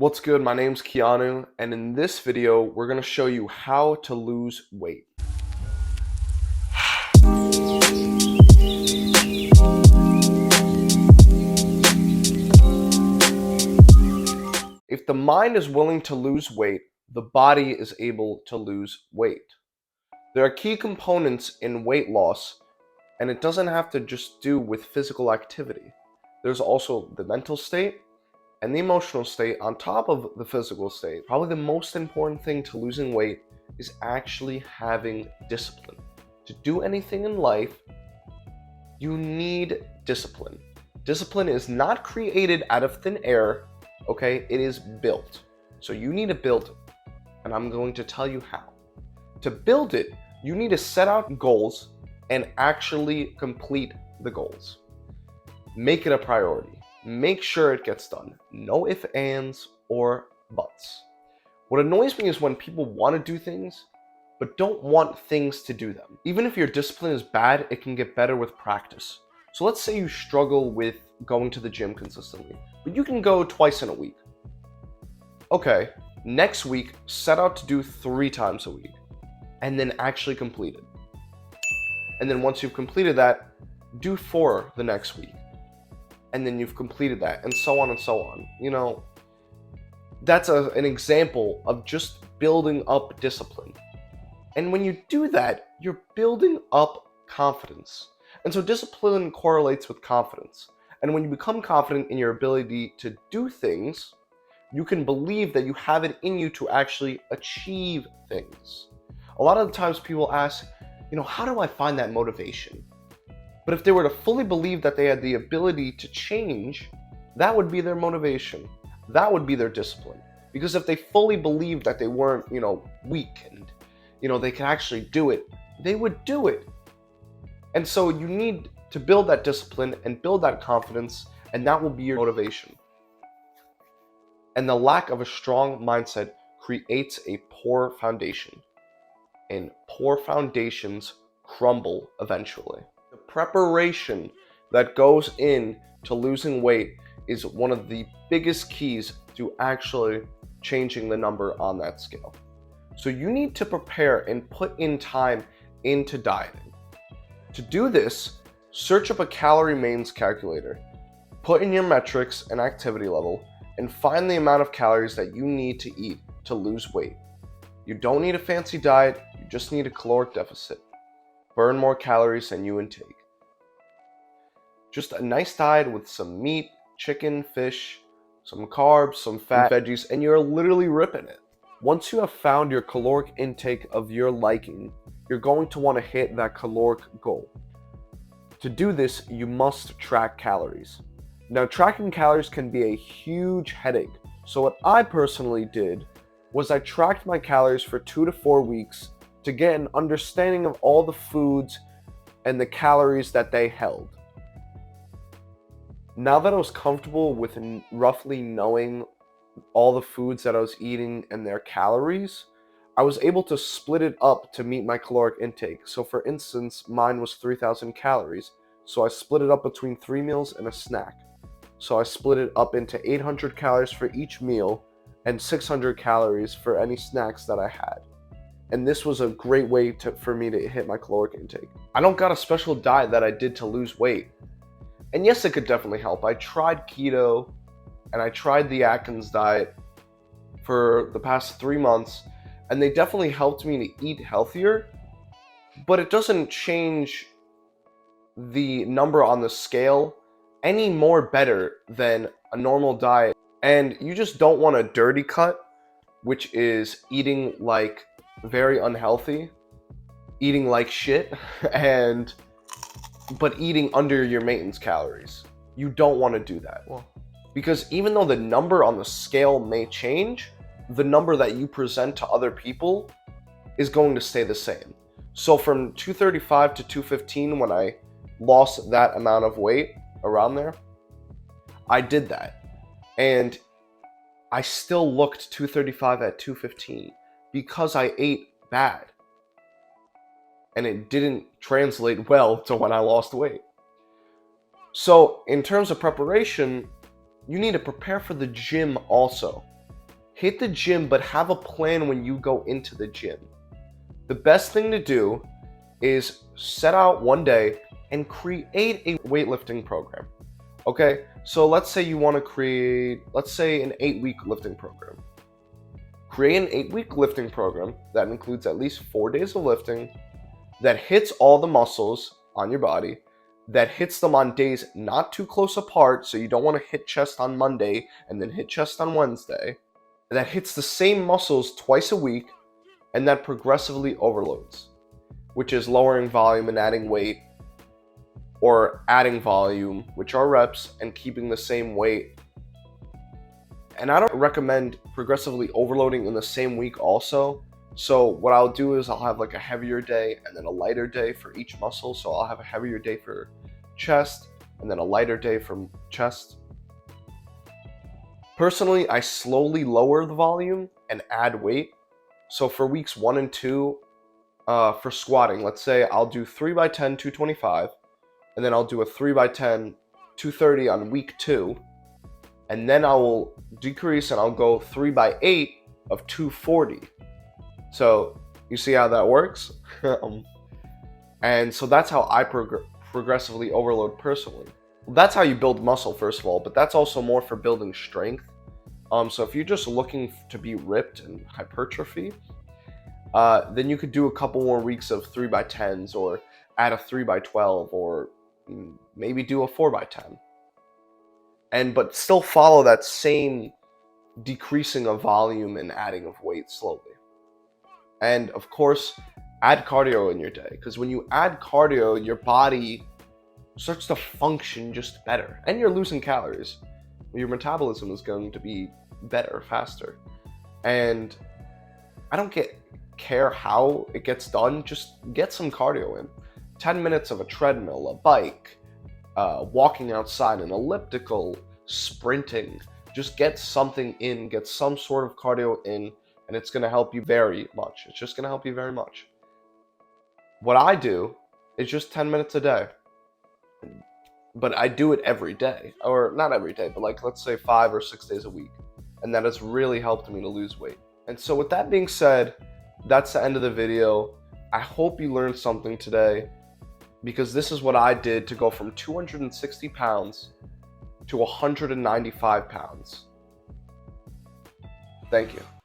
What's good? My name's Keanu, and in this video, we're going to show you how to lose weight. If the mind is willing to lose weight, the body is able to lose weight. There are key components in weight loss, and it doesn't have to just do with physical activity. There's also the mental state and the emotional state on top of the physical state. Probably the most important thing to losing weight is actually having discipline. To do anything in life, you need discipline. Discipline is not created out of thin air, okay? It is built. So you need to build it, and I'm going to tell you how. To build it, you need to set out goals and actually complete the goals. Make it a priority. Make sure it gets done. No ifs, ands, or buts. What annoys me is when people want to do things, but don't want things to do them. Even if your discipline is bad, it can get better with practice. So let's say you struggle with going to the gym consistently, but you can go twice in a week. Okay, next week, set out to do 3 times a week, and then actually complete it. And then once you've completed that, do 4 the next week. And then you've completed that, and so on and so on. You know, that's an example of just building up discipline. And when you do that, you're building up confidence. And so discipline correlates with confidence. And when you become confident in your ability to do things, you can believe that you have it in you to actually achieve things. A lot of the times people ask, how do I find that motivation? But if they were to fully believe that they had the ability to change, that would be their motivation. That would be their discipline. Because if they fully believed that they weren't, weak and, they could actually do it, they would do it. And so you need to build that discipline and build that confidence, and that will be your motivation. And the lack of a strong mindset creates a poor foundation. And poor foundations crumble eventually. The preparation that goes into losing weight is one of the biggest keys to actually changing the number on that scale. So you need to prepare and put in time into dieting. To do this, search up a calorie mains calculator, put in your metrics and activity level, and find the amount of calories that you need to eat to lose weight. You don't need a fancy diet, you just need a caloric deficit. Burn more calories than you intake. Just a nice diet with some meat, chicken, fish, some carbs, some fat, veggies, and you're literally ripping it. Once you have found your caloric intake of your liking, you're going to want to hit that caloric goal. To do this, you must track calories. Now, tracking calories can be a huge headache. So what I personally did was I tracked my calories for 2 to 4 weeks to get an understanding of all the foods and the calories that they held. Now that I was comfortable with roughly knowing all the foods that I was eating and their calories, I was able to split it up to meet my caloric intake. So for instance, mine was 3,000 calories. So I split it up between 3 meals and a snack. So I split it up into 800 calories for each meal and 600 calories for any snacks that I had. And this was a great way for me to hit my caloric intake. I don't got a special diet that I did to lose weight. And yes, it could definitely help. I tried keto and I tried the Atkins diet for the past 3 months, and they definitely helped me to eat healthier, but it doesn't change the number on the scale any more better than a normal diet. And you just don't want a dirty cut, which is eating like very unhealthy, eating like shit, but eating under your maintenance calories. You don't want to do that. Because even though the number on the scale may change, the number that you present to other people is going to stay the same. So from 235 to 215, when I lost that amount of weight, around there, I did that. And I still looked 235 at 215 because I ate bad. And it didn't translate well to when I lost weight. So in terms of preparation, you need to prepare for the gym also. hit the gym, but have a plan when you go into the gym. The best thing to do is set out one day and create a weightlifting program. Okay, so let's say you want to create, let's say, an 8-week lifting program. Create an 8-week lifting program that includes at least 4 days of lifting, that hits all the muscles on your body, that hits them on days not too close apart, so you don't want to hit chest on Monday and then hit chest on Wednesday, that hits the same muscles twice a week, and that progressively overloads, which is lowering volume and adding weight, or adding volume, which are reps, and keeping the same weight. And I don't recommend progressively overloading in the same week also. So what I'll do is I'll have like a heavier day and then a lighter day for each muscle. So I'll have a heavier day for chest and then a lighter day for chest. Personally, I slowly lower the volume and add weight. So for weeks 1 and 2, for squatting, let's say I'll do 3x10, 225, and then I'll do a 3x10, 230 on week 2, and then I will decrease and I'll go 3x8 of 240. So you see how that works? And so that's how I progressively overload personally. That's how you build muscle, first of all, but that's also more for building strength. So if you're just looking to be ripped and hypertrophy, then you could do a couple more weeks of 3x10s, or add a 3x12, or maybe do a 4x10. But still follow that same decreasing of volume and adding of weight slowly. And of course, add cardio in your day, because when you add cardio, your body starts to function just better, and you're losing calories. Your metabolism is going to be better, faster. And I don't care how it gets done, just get some cardio in. 10 minutes of a treadmill, a bike, walking outside, an elliptical, sprinting. Just get something in, get some sort of cardio in, and it's going to help you very much. It's just going to help you very much. What I do is just 10 minutes a day. But I do it every day, or not every day, but like, let's say 5 or 6 days a week. And that has really helped me to lose weight. And so with that being said, that's the end of the video. I hope you learned something today, because this is what I did to go from 260 pounds to 195 pounds. Thank you.